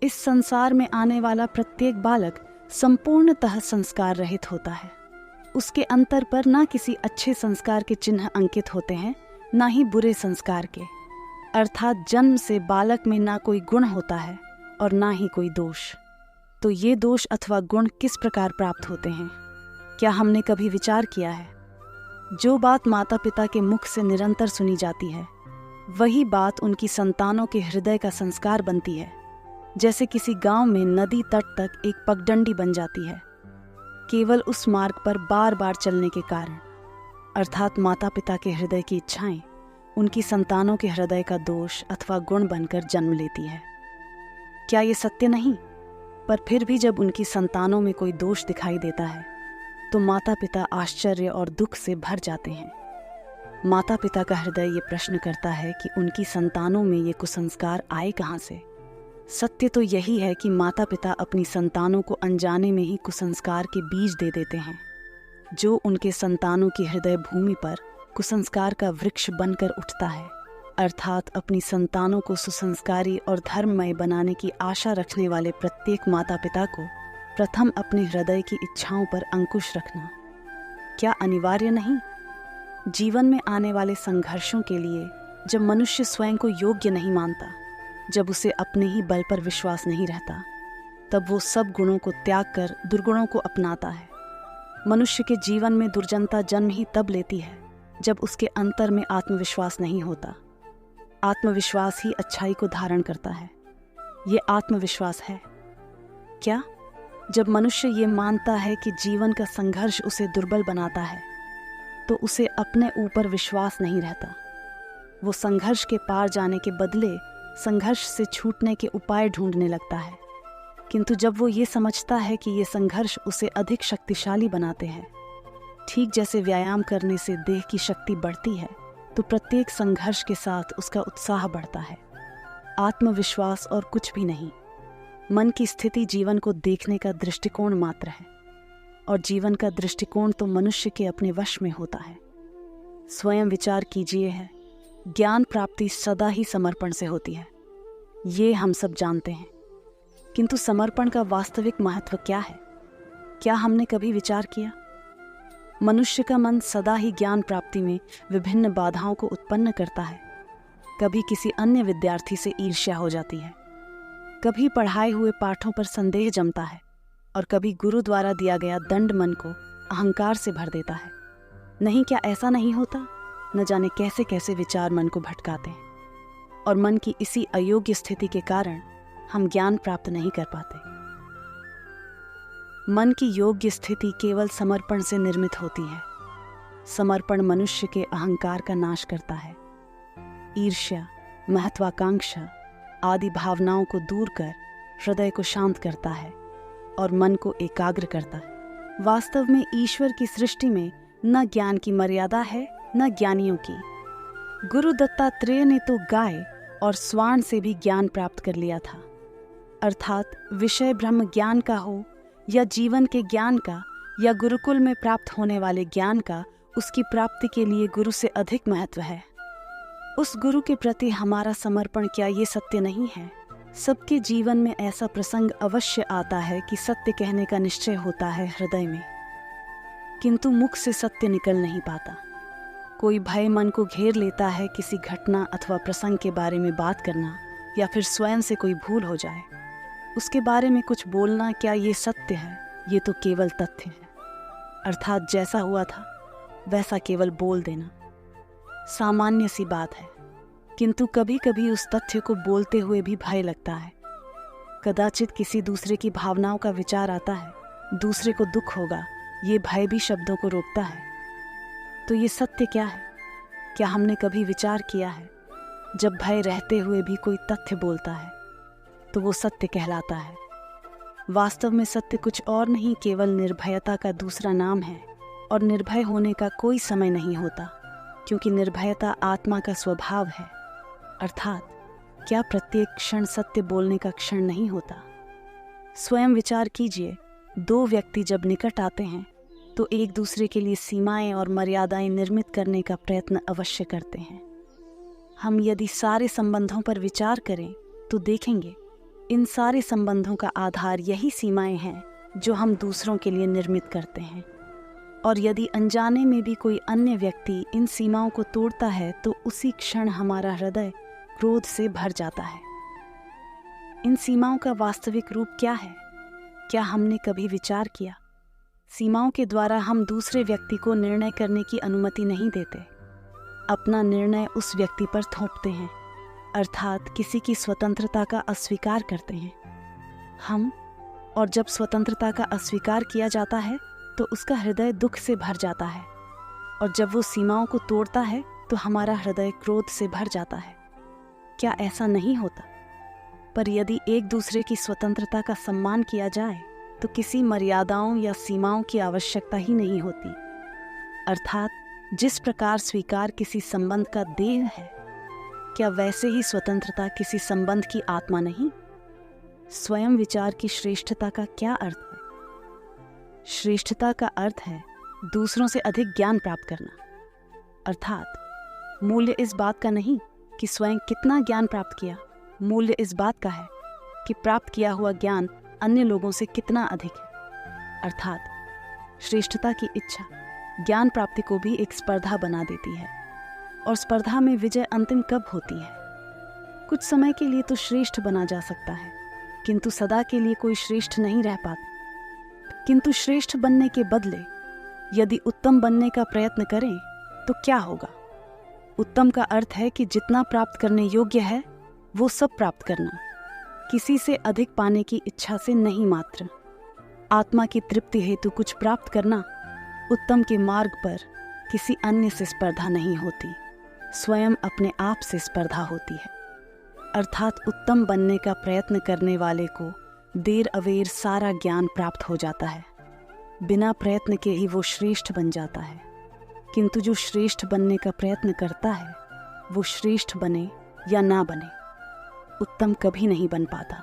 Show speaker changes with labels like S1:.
S1: इस संसार में आने वाला प्रत्येक बालक संपूर्णतः संस्कार रहित होता है। उसके अंतर पर ना किसी अच्छे संस्कार के चिन्ह अंकित होते हैं, ना ही बुरे संस्कार के। अर्थात जन्म से बालक में ना कोई गुण होता है और ना ही कोई दोष। तो ये दोष अथवा गुण किस प्रकार प्राप्त होते हैं? क्या हमने कभी विचार किया है? जो बात माता पिता के मुख से निरंतर सुनी जाती है, वही बात उनकी संतानों के हृदय का संस्कार बनती है। जैसे किसी गांव में नदी तट तक एक पगडंडी बन जाती है, केवल उस मार्ग पर बार बार चलने के कारण। अर्थात माता पिता के हृदय की इच्छाएं उनकी संतानों के हृदय का दोष अथवा गुण बनकर जन्म लेती है। क्या ये सत्य नहीं? पर फिर भी जब उनकी संतानों में कोई दोष दिखाई देता है तो माता पिता आश्चर्य और दुख से भर जाते हैं। माता पिता का हृदय ये प्रश्न करता है कि उनकी संतानों में ये कुसंस्कार आए कहाँ से। सत्य तो यही है कि माता पिता अपनी संतानों को अनजाने में ही कुसंस्कार के बीज दे देते हैं, जो उनके संतानों की हृदय भूमि पर कुसंस्कार का वृक्ष बनकर उठता है। अर्थात अपनी संतानों को सुसंस्कारी और धर्ममय बनाने की आशा रखने वाले प्रत्येक माता पिता को प्रथम अपने हृदय की इच्छाओं पर अंकुश रखना क्या अनिवार्य नहीं? जीवन में आने वाले संघर्षों के लिए जब मनुष्य स्वयं को योग्य नहीं मानता, जब उसे अपने ही बल पर विश्वास नहीं रहता, तब वो सब गुणों को त्याग कर दुर्गुणों को अपनाता है। मनुष्य के जीवन में दुर्जनता जन्म ही तब लेती है जब उसके अंतर में आत्मविश्वास नहीं होता। आत्मविश्वास ही अच्छाई को धारण करता है। ये आत्मविश्वास है क्या? जब मनुष्य ये मानता है कि जीवन का संघर्ष उसे दुर्बल बनाता है, तो उसे अपने ऊपर विश्वास नहीं रहता। वो संघर्ष के पार जाने के बदले संघर्ष से छूटने के उपाय ढूंढने लगता है। किंतु जब वो ये समझता है कि ये संघर्ष उसे अधिक शक्तिशाली बनाते हैं, ठीक जैसे व्यायाम करने से देह की शक्ति बढ़ती है, तो प्रत्येक संघर्ष के साथ उसका उत्साह बढ़ता है। आत्मविश्वास और कुछ भी नहीं। मन की स्थिति जीवन को देखने का दृष्टिकोण मात्र है, और जीवन का दृष्टिकोण तो मनुष्य के अपने वश में होता है। स्वयं विचार कीजिए है, ज्ञान प्राप्ति सदा ही समर्पण से होती है, ये हम सब जानते हैं। किंतु समर्पण का वास्तविक महत्व क्या है? क्या हमने कभी विचार किया? मनुष्य का मन सदा ही ज्ञान प्राप्ति में विभिन्न बाधाओं को उत्पन्न करता है। कभी किसी अन्य विद्यार्थी से ईर्ष्या हो जाती है, कभी पढ़ाए हुए पाठों पर संदेह जमता है, और कभी गुरु द्वारा दिया गया दंड मन को अहंकार से भर देता है। नहीं, क्या ऐसा नहीं होता? न जाने कैसे कैसे विचार मन को भटकाते हैं, और मन की इसी अयोग्य स्थिति के कारण हम ज्ञान प्राप्त नहीं कर पाते। मन की योग्य स्थिति केवल समर्पण से निर्मित होती है। समर्पण मनुष्य के अहंकार का नाश करता है। ईर्ष्या, महत्वाकांक्षा आदि भावनाओं को दूर कर हृदय को शांत करता है और मन को एकाग्र करता है। वास्तव में ईश्वर की सृष्टि में न ज्ञान की मर्यादा है, न ज्ञानियों की। गुरु दत्तात्रेय ने तो गाय और स्वान से भी ज्ञान प्राप्त कर लिया था। अर्थात विषय ब्रह्म ज्ञान का हो या जीवन के ज्ञान का या गुरुकुल में प्राप्त होने वाले ज्ञान का, उसकी प्राप्ति के लिए गुरु से अधिक महत्व है। उस गुरु के प्रति हमारा समर्पण, क्या ये सत्य नहीं है? सबके जीवन में ऐसा प्रसंग अवश्य आता है कि सत्य कहने का निश्चय होता है हृदय में, किंतु मुख से सत्य निकल नहीं पाता। कोई भय मन को घेर लेता है, किसी घटना अथवा प्रसंग के बारे में बात करना, या फिर स्वयं से कोई भूल हो जाए, उसके बारे में कुछ बोलना, क्या ये सत्य है? ये तो केवल तथ्य है। अर्थात जैसा हुआ था वैसा केवल बोल देना सामान्य सी बात है, किंतु कभी कभी उस तथ्य को बोलते हुए भी भय लगता है। कदाचित किसी दूसरे की भावनाओं का विचार आता है, दूसरे को दुख होगा, ये भय भी शब्दों को रोकता है। तो ये सत्य क्या है? क्या हमने कभी विचार किया है? जब भय रहते हुए भी कोई तथ्य बोलता है तो वो सत्य कहलाता है। वास्तव में सत्य कुछ और नहीं, केवल निर्भयता का दूसरा नाम है। और निर्भय होने का कोई समय नहीं होता, क्योंकि निर्भयता आत्मा का स्वभाव है। अर्थात क्या प्रत्येक क्षण सत्य बोलने का क्षण नहीं होता? स्वयं विचार कीजिए, दो व्यक्ति जब निकट आते हैं तो एक दूसरे के लिए सीमाएं और मर्यादाएं निर्मित करने का प्रयत्न अवश्य करते हैं। हम यदि सारे संबंधों पर विचार करें तो देखेंगे इन सारे संबंधों का आधार यही सीमाएं हैं जो हम दूसरों के लिए निर्मित करते हैं। और यदि अनजाने में भी कोई अन्य व्यक्ति इन सीमाओं को तोड़ता है तो उसी क्षण हमारा हृदय क्रोध से भर जाता है। इन सीमाओं का वास्तविक रूप क्या है? क्या हमने कभी विचार किया? सीमाओं के द्वारा हम दूसरे व्यक्ति को निर्णय करने की अनुमति नहीं देते। अपना निर्णय उस व्यक्ति पर थोपते हैं, अर्थात किसी की स्वतंत्रता का अस्वीकार करते हैं। और जब स्वतंत्रता का अस्वीकार किया जाता है तो उसका हृदय दुख से भर जाता है, और जब वो सीमाओं को तोड़ता है तो हमारा हृदय क्रोध से भर जाता है। क्या ऐसा नहीं होता? पर यदि एक दूसरे की स्वतंत्रता का सम्मान किया जाए तो किसी मर्यादाओं या सीमाओं की आवश्यकता ही नहीं होती। अर्थात जिस प्रकार स्वीकार किसी संबंध का देह है, क्या वैसे ही स्वतंत्रता किसी संबंध की आत्मा नहीं? स्वयं विचार की श्रेष्ठता का क्या अर्थ है? श्रेष्ठता का अर्थ है दूसरों से अधिक ज्ञान प्राप्त करना। अर्थात मूल्य इस बात का नहीं कि स्वयं कितना ज्ञान प्राप्त किया, मूल्य इस बात का है कि प्राप्त किया हुआ ज्ञान अन्य लोगों से कितना अधिक है। अर्थात श्रेष्ठता की इच्छा ज्ञान प्राप्ति को भी एक स्पर्धा बना देती है, और स्पर्धा में विजय अंतिम कब होती है? कुछ समय के लिए तो श्रेष्ठ बना जा सकता है, किंतु सदा के लिए कोई श्रेष्ठ नहीं रह पाता। किंतु श्रेष्ठ बनने के बदले यदि उत्तम बनने का प्रयत्न करें तो क्या होगा? उत्तम का अर्थ है कि जितना प्राप्त करने योग्य है वो सब प्राप्त करना, किसी से अधिक पाने की इच्छा से नहीं मात्र। आत्मा की तृप्ति हेतु कुछ प्राप्त करना, उत्तम के मार्ग पर किसी अन्य से स्पर्धा नहीं होती, स्वयं अपने आप से स्पर्धा होती है। अर्थात उत्तम बनने का प्रयत्न करने वाले को देर अवेर सारा ज्ञान प्राप्त हो जाता है, बिना प्रयत्न के ही वो श्रेष्ठ बन जाता है। किंतु जो श्रेष्ठ बनने का प्रयत्न करता है वो श्रेष्ठ बने या ना बने, उत्तम कभी नहीं बन पाता।